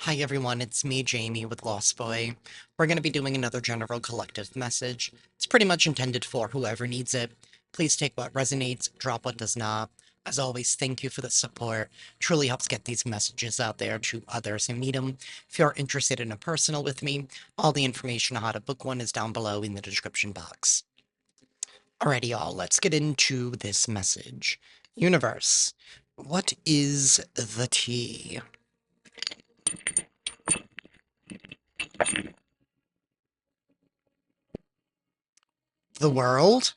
Hi everyone, it's me, Jamie, with Lost Boy. We're going to be doing another general collective message. It's pretty much intended for whoever needs it. Please take what resonates, drop what does not. As always, thank you for the support. Truly helps get these messages out there to others who need them. If you're interested in a personal with me, all the information on how to book one is down below in the description box. Alrighty, y'all, let's get into this message. Universe, what is the tea? The world?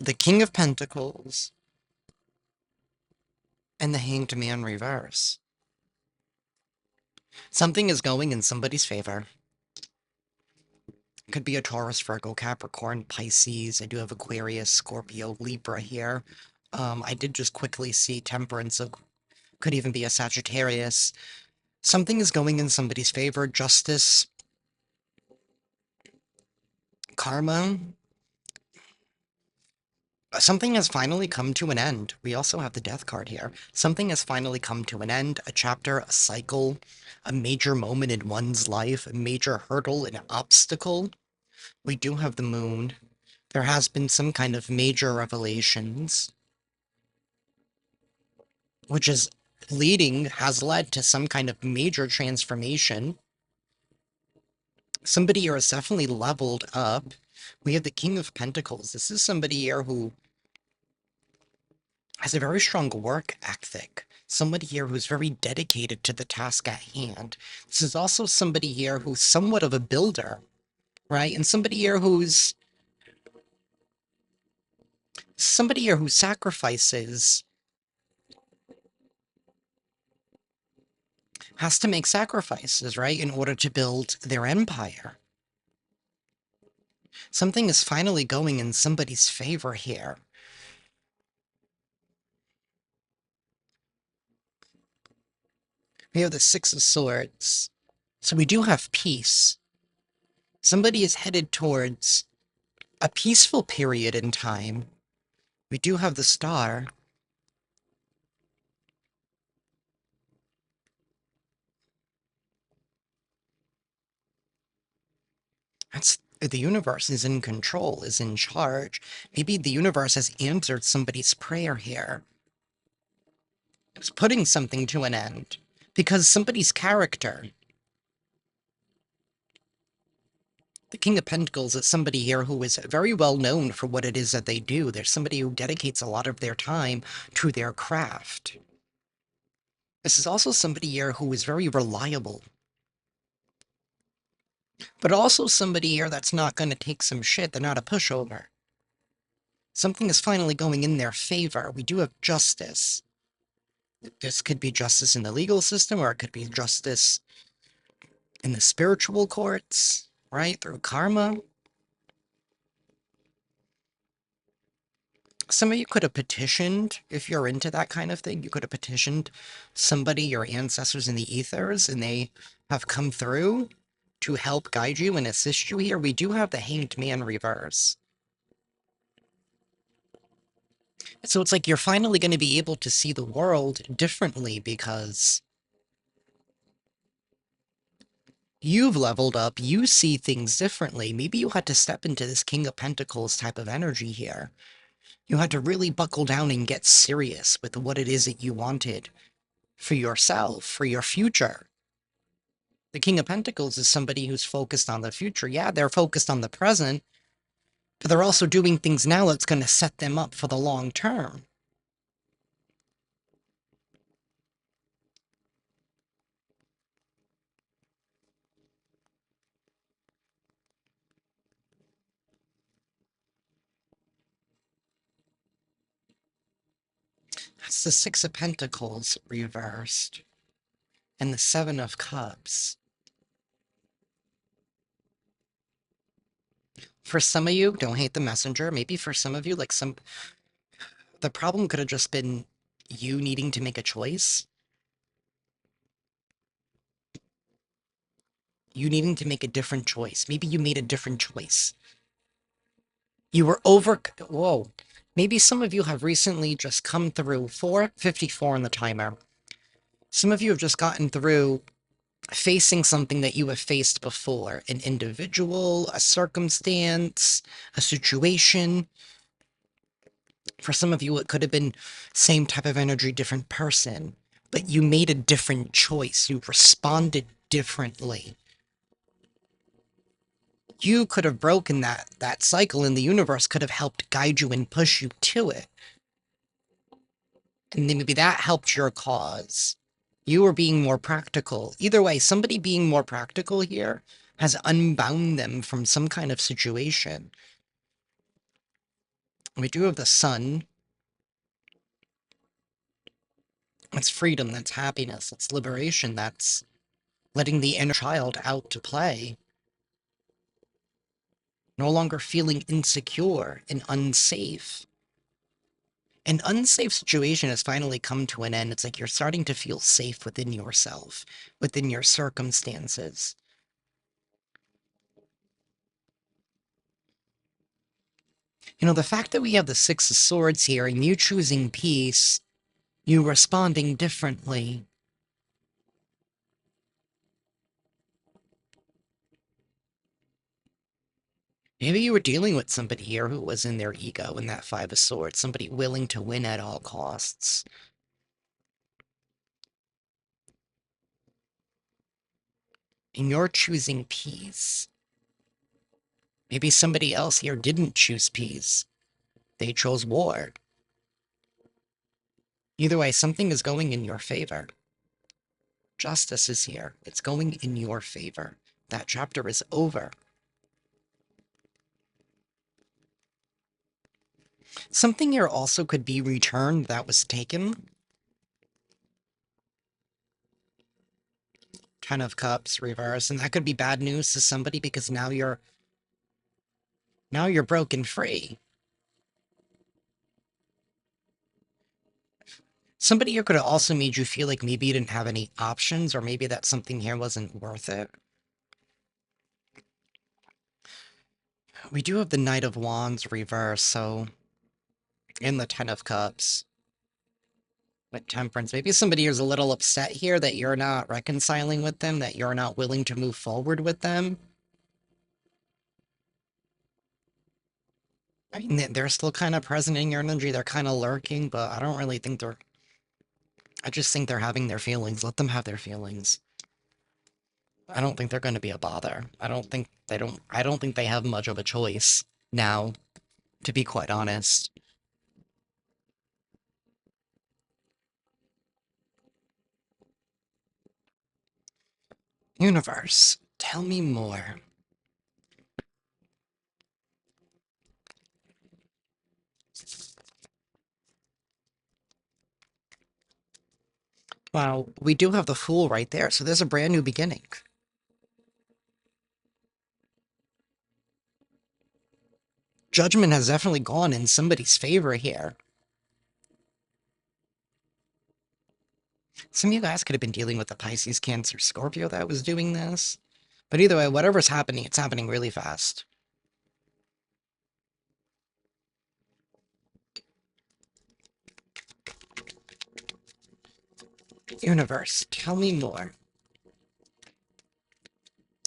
The King of Pentacles, and the Hanged Man reverse. Something is going in somebody's favor. Could be a Taurus, Virgo, Capricorn, Pisces. I do have Aquarius, Scorpio, Libra here. I did just quickly see Temperance, so could even be a Sagittarius. Something is going in somebody's favor. Justice, Karma. Something has finally come to an end. We also have the Death card here. Something has finally come to an end. A chapter, a cycle, a major moment in one's life, a major hurdle, an obstacle. We do have the Moon. There has been some kind of major revelations, which has led to some kind of major transformation. Somebody here has definitely leveled up. We have the King of Pentacles. This is somebody here who has a very strong work ethic. Somebody here who's very dedicated to the task at hand. This is also somebody here who's somewhat of a builder, right? And somebody here who sacrifices, has to make sacrifices, right, in order to build their empire. Something is finally going in somebody's favor here. We have the Six of Swords. So we do have peace. Somebody is headed towards a peaceful period in time. We do have the Star. That's the universe is in control, is in charge. Maybe the universe has answered somebody's prayer here. It's putting something to an end. Because somebody's character, the King of Pentacles, is somebody here who is very well known for what it is that they do. There's somebody who dedicates a lot of their time to their craft. This is also somebody here who is very reliable. But also somebody here that's not going to take some shit. They're not a pushover. Something is finally going in their favor. We do have justice. This could be justice in the legal system, or it could be justice in the spiritual courts, right? Through karma. Some of you could have petitioned, if you're into that kind of thing, you could have petitioned somebody, your ancestors in the ethers, and they have come through to help guide you and assist you here. We do have the Hanged Man reverse. So it's like you're finally going to be able to see the world differently because you've leveled up, you see things differently. Maybe you had to step into this King of Pentacles type of energy here. You had to really buckle down and get serious with what it is that you wanted for yourself, for your future. The King of Pentacles is somebody who's focused on the future. Yeah, they're focused on the present, but they're also doing things now that's going to set them up for the long term. That's the Six of Pentacles reversed. And the Seven of Cups. For some of you, don't hate the messenger. Maybe for some of you, the problem could have just been you needing to make a choice. You needing to make a different choice. Maybe you made a different choice. You were whoa. Maybe some of you have recently just come through 4:54 on the timer. Some of you have just gotten through facing something that you have faced before, an individual, a circumstance, a situation. For some of you, it could have been same type of energy, different person, but you made a different choice. You responded differently. You could have broken that cycle, and the universe could have helped guide you and push you to it. And then maybe that helped your cause. You were being more practical. Either way, somebody being more practical here has unbound them from some kind of situation. We do have the sun. That's freedom, that's happiness, that's liberation, that's letting the inner child out to play. No longer feeling insecure and unsafe. An unsafe situation has finally come to an end. It's like you're starting to feel safe within yourself, within your circumstances. You know, the fact that we have the Six of Swords here and you choosing peace, you responding differently. Maybe you were dealing with somebody here who was in their ego in that Five of Swords, somebody willing to win at all costs. And you're choosing peace. Maybe somebody else here didn't choose peace. They chose war. Either way, something is going in your favor. Justice is here. It's going in your favor. That chapter is over. Something here also could be returned that was taken. Ten of Cups, reverse, and that could be bad news to somebody because now you're broken free. Somebody here could have also made you feel like maybe you didn't have any options, or maybe that something here wasn't worth it. We do have the Knight of Wands reverse, so in the Ten of Cups. With Temperance, maybe somebody is a little upset here that you're not reconciling with them, that you're not willing to move forward with them. I mean, they're still kind of present in your energy. They're kind of lurking, but I don't really think they're... I just think they're having their feelings. Let them have their feelings. I don't think they're going to be a bother. I don't think they have much of a choice now, to be quite honest. Universe, tell me more. Wow, we do have the Fool right there, so there's a brand new beginning. Judgment has definitely gone in somebody's favor here. Some of you guys could have been dealing with the Pisces, Cancer, Scorpio that was doing this. But either way, whatever's happening, it's happening really fast. Universe, tell me more.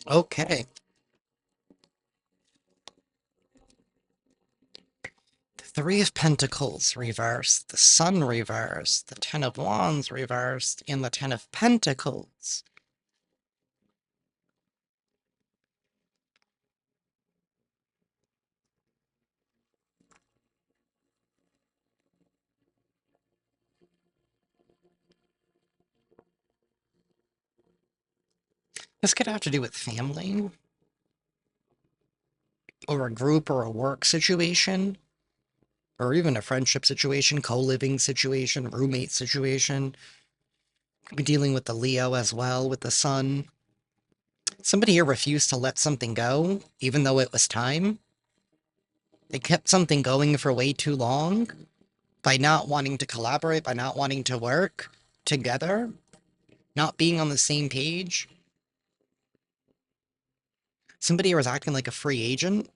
Okay. The Three of Pentacles reversed, the Sun reversed, the Ten of Wands reversed, and the Ten of Pentacles. This could have to do with family, or a group or a work situation, or even a friendship situation, co-living situation, roommate situation. Could be dealing with the Leo as well, with the Sun. Somebody here refused to let something go, even though it was time. They kept something going for way too long by not wanting to collaborate, by not wanting to work together, not being on the same page. Somebody here was acting like a free agent.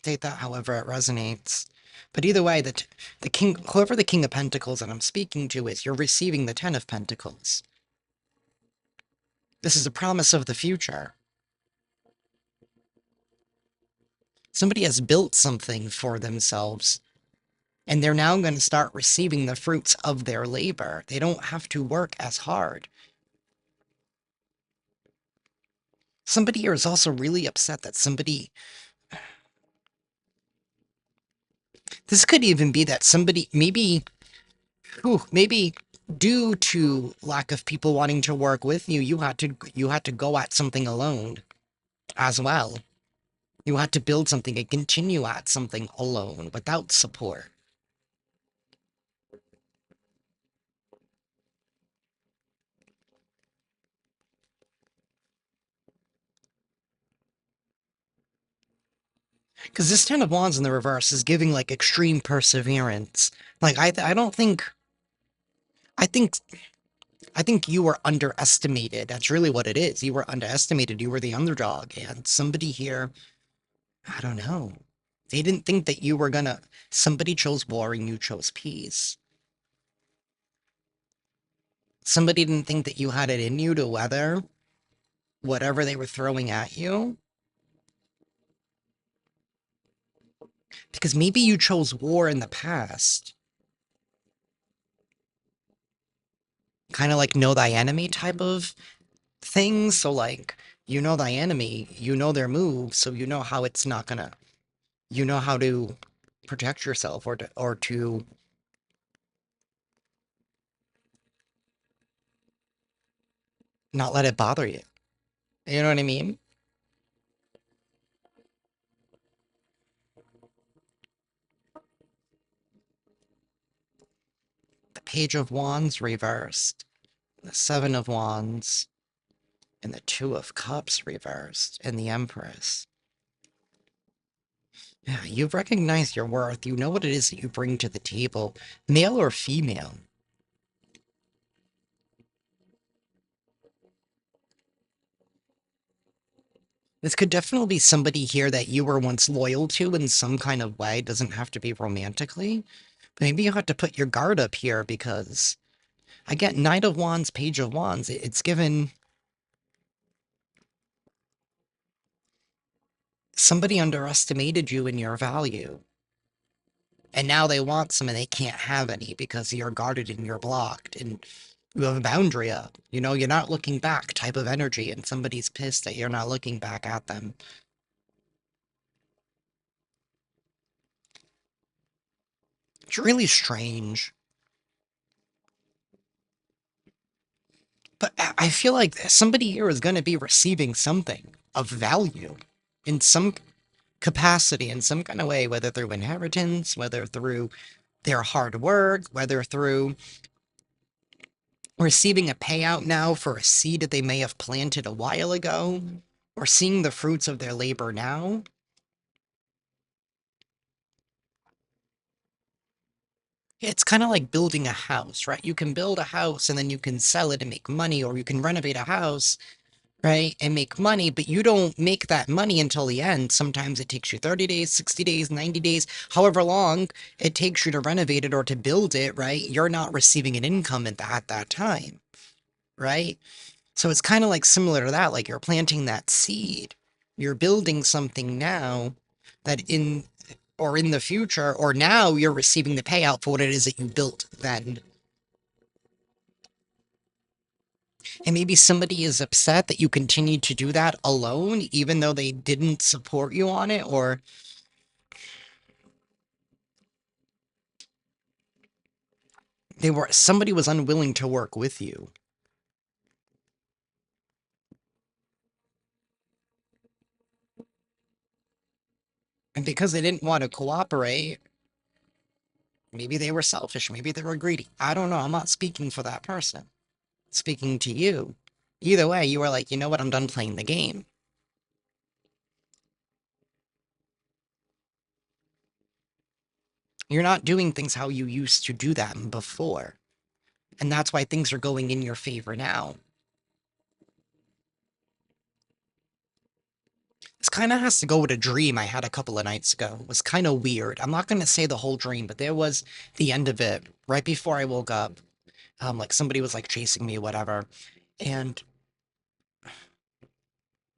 Take that however it resonates. But either way, the king, whoever the King of Pentacles that I'm speaking to is, you're receiving the Ten of Pentacles. This is a promise of the future. Somebody has built something for themselves, and they're now going to start receiving the fruits of their labor. They don't have to work as hard. Somebody here is also really upset that somebody. This could even be that somebody, maybe due to lack of people wanting to work with you, you had to go at something alone as well. You had to build something and continue at something alone without support. Because this Ten of Wands in the reverse is giving like extreme perseverance. Like I don't think I think I think you were underestimated. That's really what it is. You were underestimated. You were the underdog, and somebody here, I don't know. They didn't think that you were gonna. Somebody chose war and you chose peace. Somebody didn't think that you had it in you to weather whatever they were throwing at you. Because maybe you chose war in the past. Kind of like know thy enemy type of thing. So like you know thy enemy, you know their moves, so you know how it's not gonna you know how to protect yourself or to not let it bother you. You know what I mean? The Page of Wands reversed, the Seven of Wands, and the Two of Cups reversed, and the Empress. Yeah, you've recognized your worth. You know what it is that you bring to the table, male or female. This could definitely be somebody here that you were once loyal to in some kind of way. It doesn't have to be romantically. But maybe you have to put your guard up here because I get Knight of Wands, Page of Wands. It's given somebody underestimated you in your value. And now they want some and they can't have any because you're guarded and you're blocked and you have a boundary up. You know, you're not looking back type of energy and somebody's pissed that you're not looking back at them. It's really strange. But I feel like somebody here is going to be receiving something of value in some capacity, in some kind of way, whether through inheritance, whether through their hard work, whether through receiving a payout now for a seed that they may have planted a while ago, or seeing the fruits of their labor now. It's kind of like building a house, right? You can build a house and then you can sell it and make money, or you can renovate a house, right, and make money, but you don't make that money until the end. Sometimes it takes you 30 days, 60 days, 90 days, however long it takes you to renovate it or to build it, right? You're not receiving an income at that time, right? So it's kind of like similar to that, like you're planting that seed. You're building something now that in the future, or now you're receiving the payout for what it is that you built then. And maybe somebody is upset that you continue to do that alone, even though they didn't support you on it, or somebody was unwilling to work with you. And because they didn't want to cooperate, maybe they were selfish, maybe they were greedy. I don't know. I'm not speaking for that person. Speaking to you. Either way, you were like, you know what, I'm done playing the game. You're not doing things how you used to do them before. And that's why things are going in your favor now. This kind of has to go with a dream I had a couple of nights ago. It was kind of weird. I'm not going to say the whole dream, but there was the end of it right before I woke up. Like somebody was like chasing me, whatever. And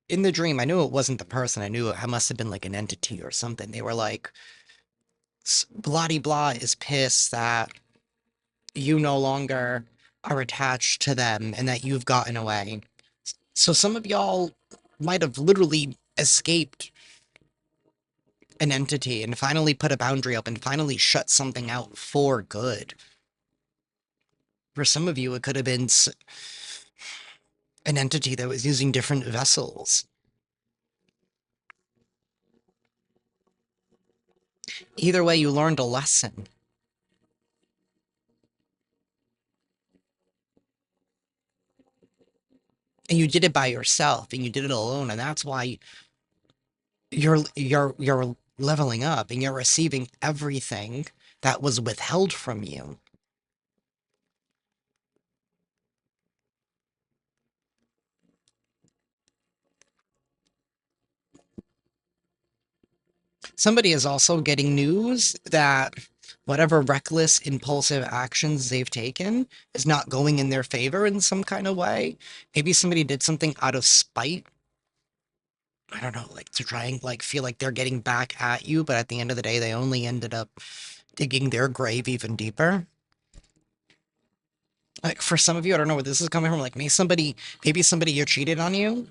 in the dream, I knew it wasn't the person. I knew it must have been like an entity or something. They were like, blah de blah is pissed that you no longer are attached to them and that you've gotten away. So some of y'all might have literally escaped an entity and finally put a boundary up and finally shut something out for good. For some of you, it could have been an entity that was using different vessels. Either way, you learned a lesson. And you did it by yourself and you did it alone, and that's why you're leveling up and you're receiving everything that was withheld from you. Somebody is also getting news that whatever reckless, impulsive actions they've taken is not going in their favor in some kind of way. Maybe somebody did something out of spite. I don't know, like to try and like feel like they're getting back at you, but at the end of the day, they only ended up digging their grave even deeper. Like for some of you, I don't know where this is coming from. Like maybe somebody you cheated on you,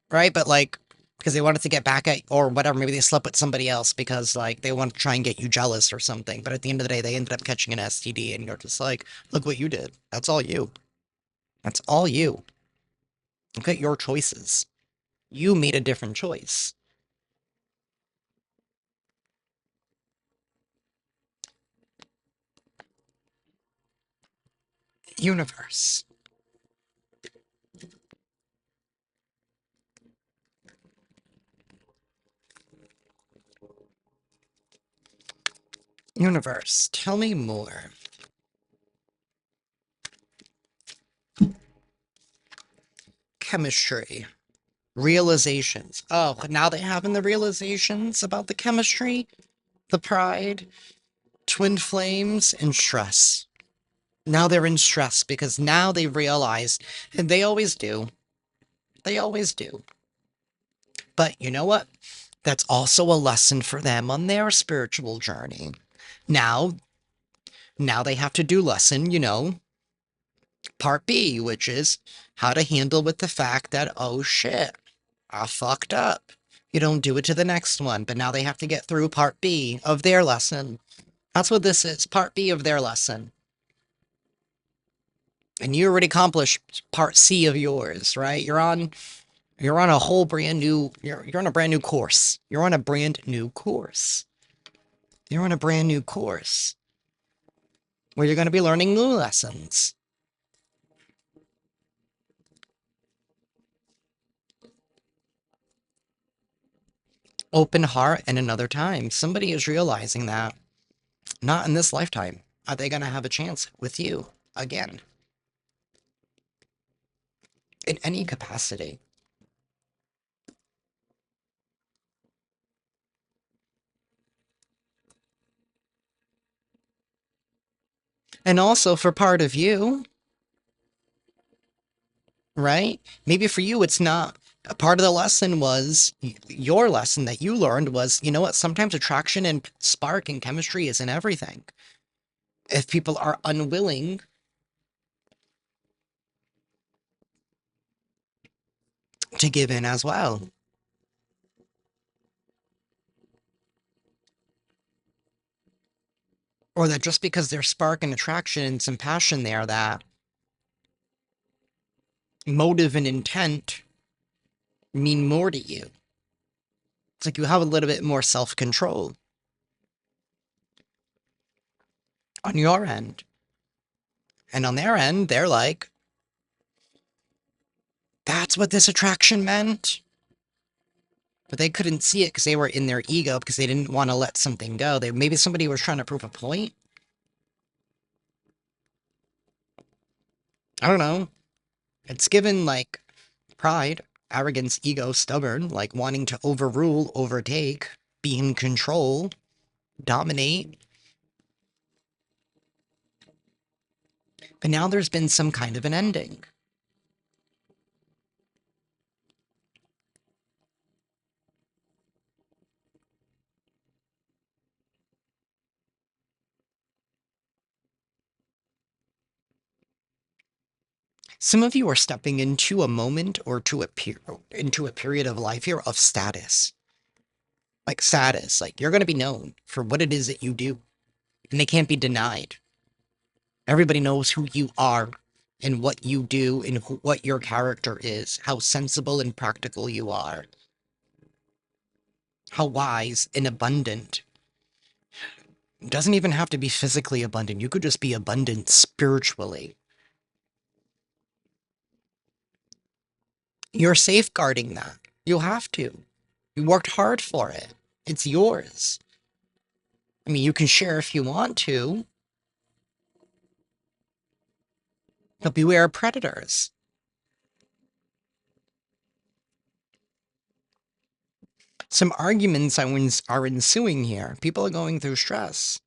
right? But like because they wanted to get back at or whatever. Maybe they slept with somebody else because like they want to try and get you jealous or something. But at the end of the day, they ended up catching an STD, and you're just like, look what you did. That's all you. That's all you. Look at your choices. You made a different choice. Universe. Universe. Tell me more. Chemistry. Realizations. Oh, now they having the realizations about the chemistry, the pride, twin flames, and stress. Now they're in stress because now they realize, and they always do. They always do. But you know what? That's also a lesson for them on their spiritual journey. Now, now they have to do lesson, part B, which is how to handle with the fact that, oh shit, I fucked up. You don't do it to the next one, but now they have to get through part B of their lesson. That's what this is, part B of their lesson. And you already accomplished part C of yours, right? You're on a whole brand new you're on a brand new course. You're on a brand new course. You're on a brand new course where you're going to be learning new lessons. Open heart and another time. Somebody is realizing that not in this lifetime are they going to have a chance with you again in any capacity. And also for part of you, right? Maybe for you, it's not. A part of the lesson was your lesson that you learned was, you know what? Sometimes attraction and spark and chemistry isn't everything. If people are unwilling to give in as well, or that just because there's spark and attraction and some passion there, that motive and intent mean more to you. It's like you have a little bit more self control on your end. And on their end, they're like, that's what this attraction meant. But they couldn't see it because they were in their ego because they didn't want to let something go. Maybe somebody was trying to prove a point. I don't know. It's given like pride, arrogance, ego, stubborn, like wanting to overrule, overtake, be in control, dominate. But now there's been some kind of an ending. Some of you are stepping into a moment or into a period of life here of status. Like status, like you're going to be known for what it is that you do, and they can't be denied. Everybody knows who you are and what you do and what your character is, how sensible and practical you are, how wise and abundant. It doesn't even have to be physically abundant. You could just be abundant spiritually. You're safeguarding that. You'll have to. You worked hard for it. It's yours. I mean, you can share if you want to, but beware of predators. Some arguments are ensuing here. People are going through stress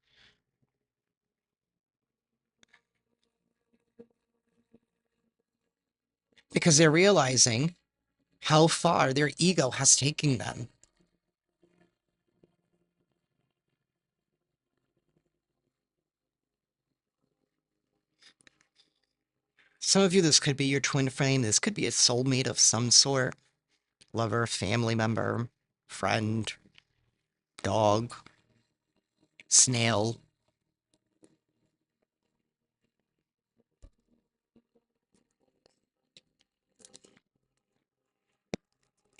because they're realizing how far their ego has taken them. Some of you, this could be your twin flame. This could be a soulmate of some sort. Lover, family member, friend, dog, snail.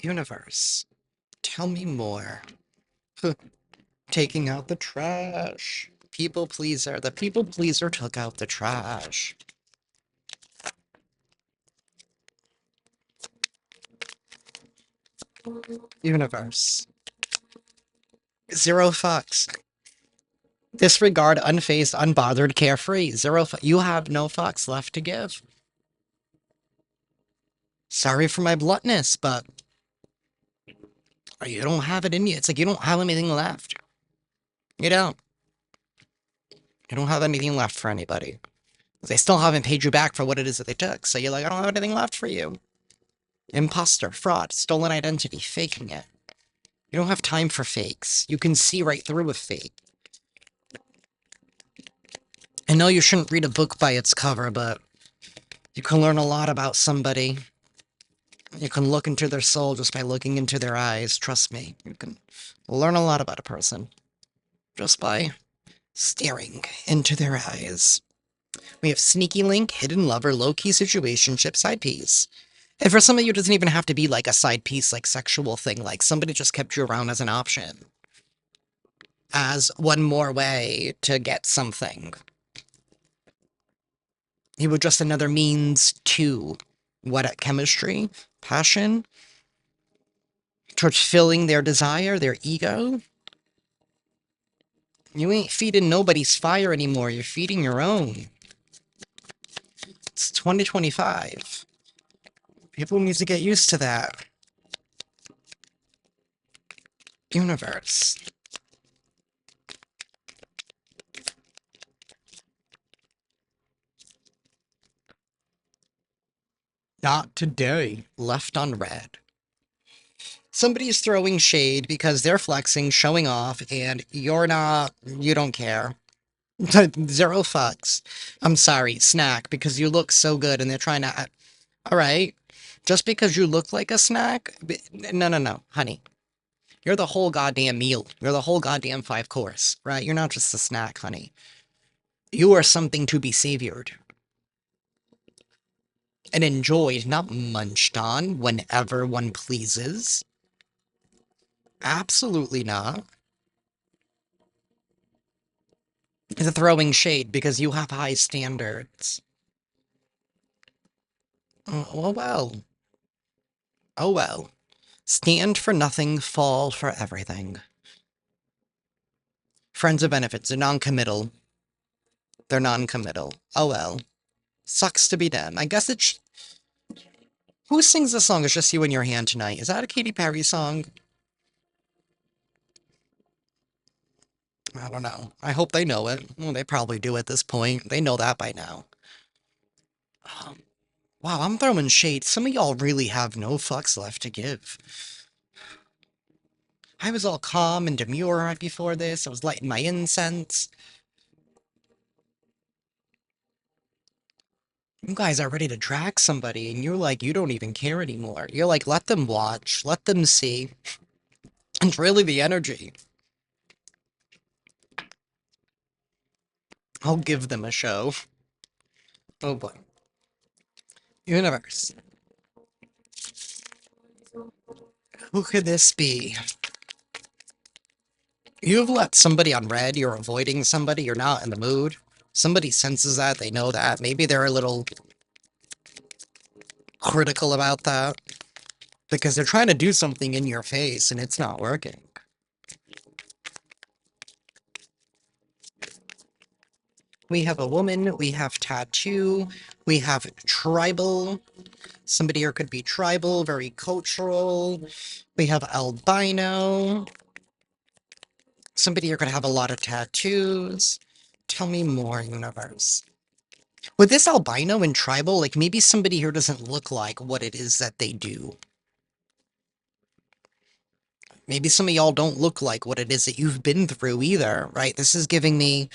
Universe, tell me more. Taking out the trash. People pleaser. The people pleaser took out the trash. Universe. Zero fucks. Disregard, unfazed, unbothered, carefree. You have no fucks left to give. Sorry for my bluntness, but you don't have it in you. It's like you don't have anything left. You don't. You don't have anything left for anybody. They still haven't paid you back for what it is that they took. So you're like, I don't have anything left for you. Imposter, fraud, stolen identity, faking it. You don't have time for fakes. You can see right through a fake. I know you shouldn't read a book by its cover, but you can learn a lot about somebody. You can look into their soul just by looking into their eyes. Trust me. You can learn a lot about a person just by staring into their eyes. We have Sneaky Link, Hidden Lover, Low-Key Situationship, Side Piece. And for some of you, it doesn't even have to be like a side piece, like sexual thing. Like somebody just kept you around as an option. As one more way to get something. You were just another means to what chemistry, passion, towards filling their desire, their ego. You ain't feeding nobody's fire anymore. You're feeding your own. It's 2025. People need to get used to that. Universe. Not today. Left on red. Somebody's throwing shade because they're flexing, showing off, and you're not, you don't care. Zero fucks. I'm sorry, snack, because you look so good and they're trying to. Alright. Just because you look like a snack? No, no, no, honey. You're the whole goddamn meal. You're the whole goddamn 5 course, right? You're not just a snack, honey. You are something to be savoured. And enjoyed, not munched on whenever one pleases. Absolutely not. It's a throwing shade because you have high standards. Oh well. Oh well. Stand for nothing, fall for everything. Friends of benefits, they're non-committal. They're non-committal. Oh well. Sucks to be them. I guess it's... Who sings the song, It's Just You and Your Hand Tonight? Is that a Katy Perry song? I don't know. I hope they know it. Well, they probably do at this point. They know that by now. Um, wow, I'm throwing shade. Some of y'all really have no fucks left to give. I was all calm and demure right before this. I was lighting my incense. You guys are ready to drag somebody, and you're like, you don't even care anymore. You're like, let them watch, let them see. It's really the energy. I'll give them a show. Oh boy. Universe. Who could this be? You've let somebody on red, you're avoiding somebody, you're not in the mood. Somebody senses that, they know that. Maybe they're a little critical about that. Because they're trying to do something in your face and it's not working. We have a woman, we have tattoo, we have tribal. Somebody here could be tribal, very cultural. We have albino. Somebody here could have a lot of tattoos. Tell me more, universe. With this albino and tribal, like maybe somebody here doesn't look like what it is that they do. Maybe some of y'all don't look like what it is that you've been through either, right? This is giving me...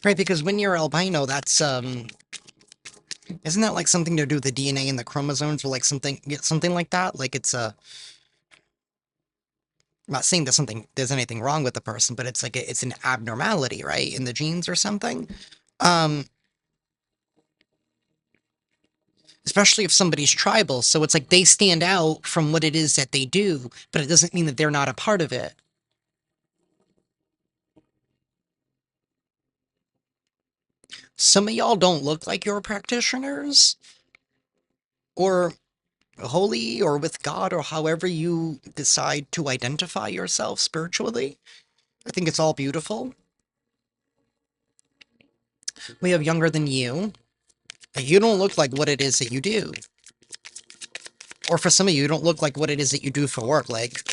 Right, because when you're albino, that's, isn't that like something to do with the DNA and the chromosomes or like something, yeah, something like that? Like it's a... I'm not saying there's anything wrong with the person, but it's like it's an abnormality, right? In the genes or something. Um, Especially if somebody's tribal, so it's like they stand out from what it is that they do, but it doesn't mean that they're not a part of it. Some of y'all don't look like you're practitioners, or holy, or with God, or however you decide to identify yourself spiritually. I think it's all beautiful. We have younger than you. You don't look like what it is that you do. Or for some of you, you don't look like what it is that you do for work. Like,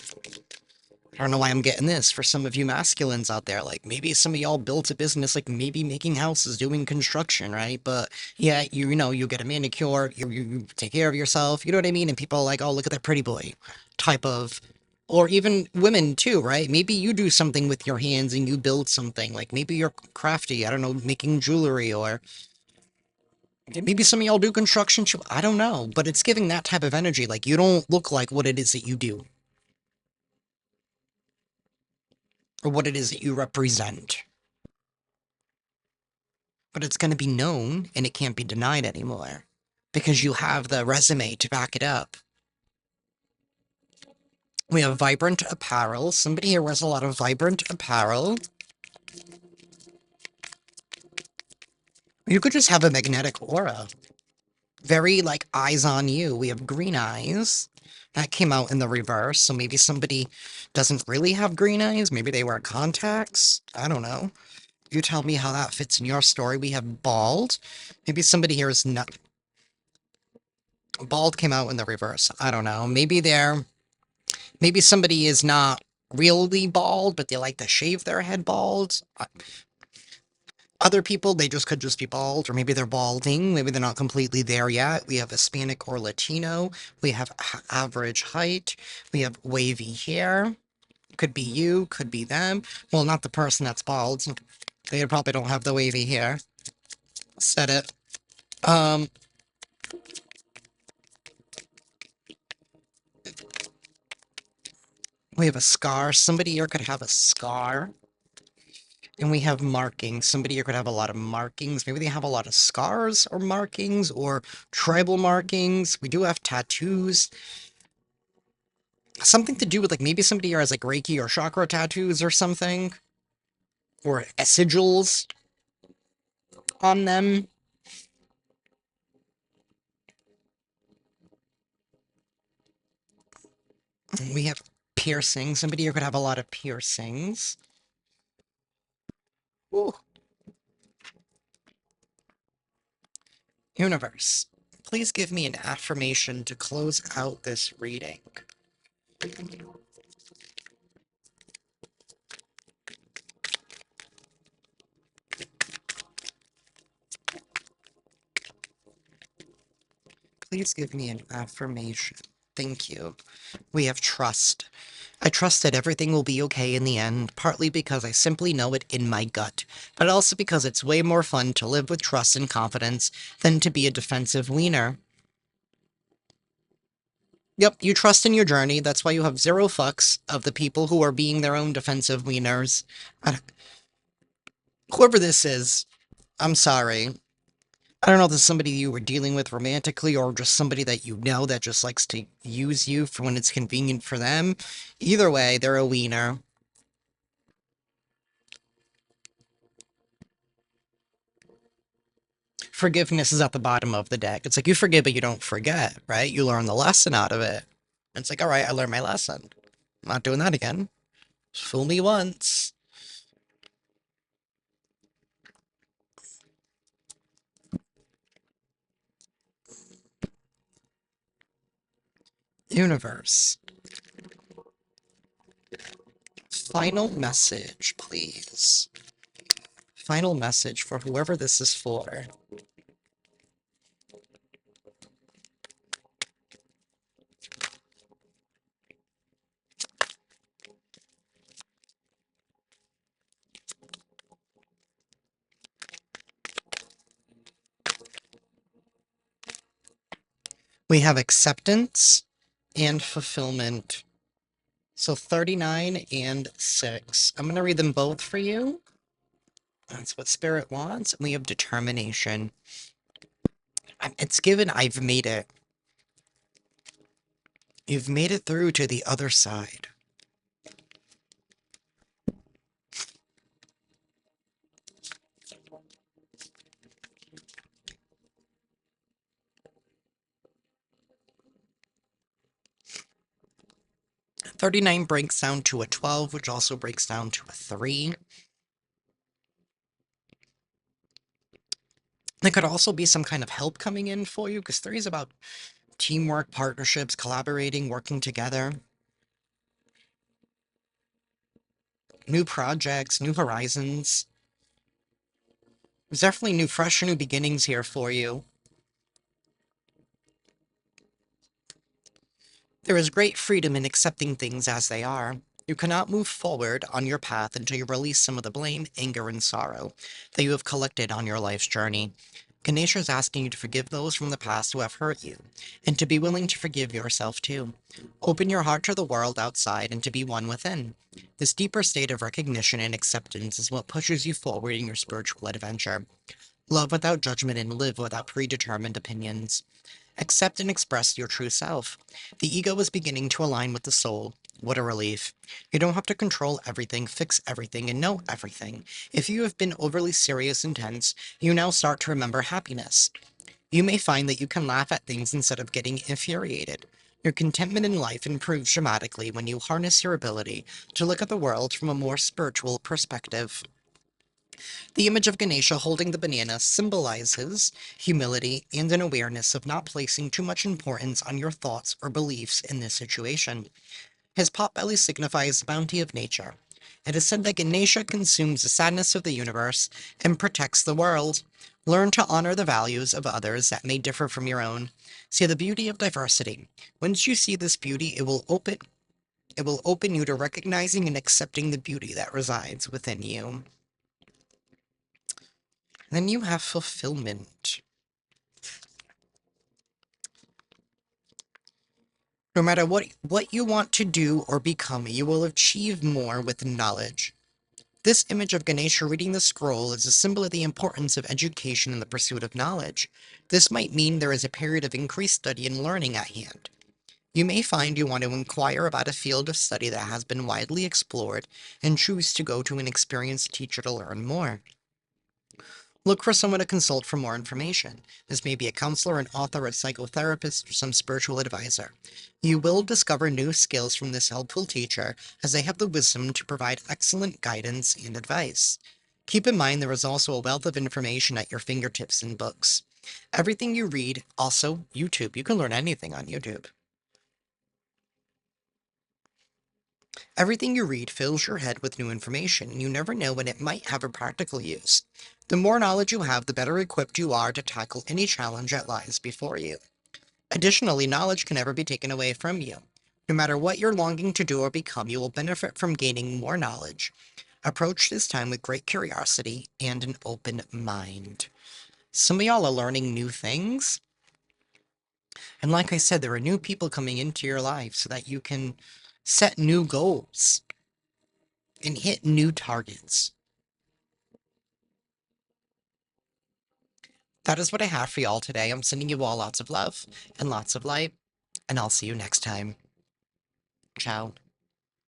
I don't know why I'm getting this. For some of you masculines out there, like, maybe some of y'all built a business, like, maybe making houses, doing construction, right? But, yeah, you know, you get a manicure, you take care of yourself, you know what I mean? And people are like, oh, look at that pretty boy type of... Or even women, too, right? Maybe you do something with your hands and you build something. Like, maybe you're crafty, I don't know, making jewelry, or... Maybe some of y'all do construction, too. I don't know, but it's giving that type of energy. Like, you don't look like what it is that you do, or what it is that you represent. But it's going to be known, and it can't be denied anymore, because you have the resume to back it up. We have vibrant apparel. Somebody here wears a lot of vibrant apparel. You could just have a magnetic aura. Very, like, eyes on you. We have green eyes. That came out in the reverse, so maybe somebody doesn't really have green eyes. Maybe they wear contacts. I don't know. You tell me how that fits in your story. We have bald. Maybe somebody here is not... Bald came out in the reverse. I don't know. Maybe somebody is not really bald, but they like to shave their head bald. Other people, they just could just be bald, or maybe they're balding. Maybe they're not completely there yet. We have Hispanic or Latino. We have average height. We have wavy hair. Could be you, could be them. Well, not the person that's bald. They probably don't have the wavy hair. Said it. Um, we have a scar. Somebody here could have a scar. And we have markings. Somebody here could have a lot of markings. Maybe they have a lot of scars or markings or tribal markings. We do have tattoos. Something to do with, like, maybe somebody here has, like, Reiki or chakra tattoos or something. Or sigils on them. We have piercings. Somebody here could have a lot of piercings. Ooh. Universe, please give me an affirmation to close out this reading. Please give me an affirmation. Thank you. We have trust. I trust that everything will be okay in the end, partly because I simply know it in my gut, but also because it's way more fun to live with trust and confidence than to be a defensive wiener. Yep, you trust in your journey. That's why you have zero fucks of the people who are being their own defensive wieners. I- Whoever this is, I'm sorry. I don't know if this is somebody you were dealing with romantically or just somebody that you know that just likes to use you for when it's convenient for them. Either way, they're a wiener. Forgiveness is at the bottom of the deck. It's like you forgive, but you don't forget, right? You learn the lesson out of it. And it's like, all right, I learned my lesson. I'm not doing that again. Fool me once. Universe. Final message, please. Final message for whoever this is for. We have acceptance and fulfillment. So 39 and 6. I'm going to read them both for you. That's what Spirit wants. And we have determination. It's given I've made it. You've made it through to the other side. 39 breaks down to a 12, which also breaks down to a 3. There could also be some kind of help coming in for you, because 3 is about teamwork, partnerships, collaborating, working together. New projects, new horizons. There's definitely fresh new beginnings here for you. There is great freedom in accepting things as they are. You cannot move forward on your path until you release some of the blame, anger, and sorrow that you have collected on your life's journey. Ganesha is asking you to forgive those from the past who have hurt you, and to be willing to forgive yourself too. Open your heart to the world outside and to be one within. This deeper state of recognition and acceptance is what pushes you forward in your spiritual adventure. Love without judgment and live without predetermined opinions. Accept and express your true self. The ego is beginning to align with the soul. What a relief. You don't have to control everything, fix everything, and know everything. If you have been overly serious and tense, you now start to remember happiness. You may find that you can laugh at things instead of getting infuriated. Your contentment in life improves dramatically when you harness your ability to look at the world from a more spiritual perspective. The image of Ganesha holding the banana symbolizes humility and an awareness of not placing too much importance on your thoughts or beliefs in this situation. His potbelly signifies the bounty of nature. It is said that Ganesha consumes the sadness of the universe and protects the world. Learn to honor the values of others that may differ from your own. See the beauty of diversity. Once you see this beauty, it will open you to recognizing and accepting the beauty that resides within you. Then you have fulfillment. No matter what you want to do or become, you will achieve more with knowledge. This image of Ganesha reading the scroll is a symbol of the importance of education and the pursuit of knowledge. This might mean there is a period of increased study and learning at hand. You may find you want to inquire about a field of study that has been widely explored and choose to go to an experienced teacher to learn more. Look for someone to consult for more information. This may be a counselor, an author, a psychotherapist, or some spiritual advisor. You will discover new skills from this helpful teacher as they have the wisdom to provide excellent guidance and advice. Keep in mind there is also a wealth of information at your fingertips in books. Everything you read, also YouTube. You can learn anything on YouTube. Everything you read fills your head with new information, and you never know when it might have a practical use. The more knowledge you have, the better equipped you are to tackle any challenge that lies before you. Additionally, knowledge can never be taken away from you. No matter what you're longing to do or become, you will benefit from gaining more knowledge. Approach this time with great curiosity and an open mind. Some of y'all are learning new things. And like I said, there are new people coming into your life so that you can set new goals and hit new targets. That is what I have for y'all today. I'm sending you all lots of love and lots of light, and I'll see you next time. Ciao.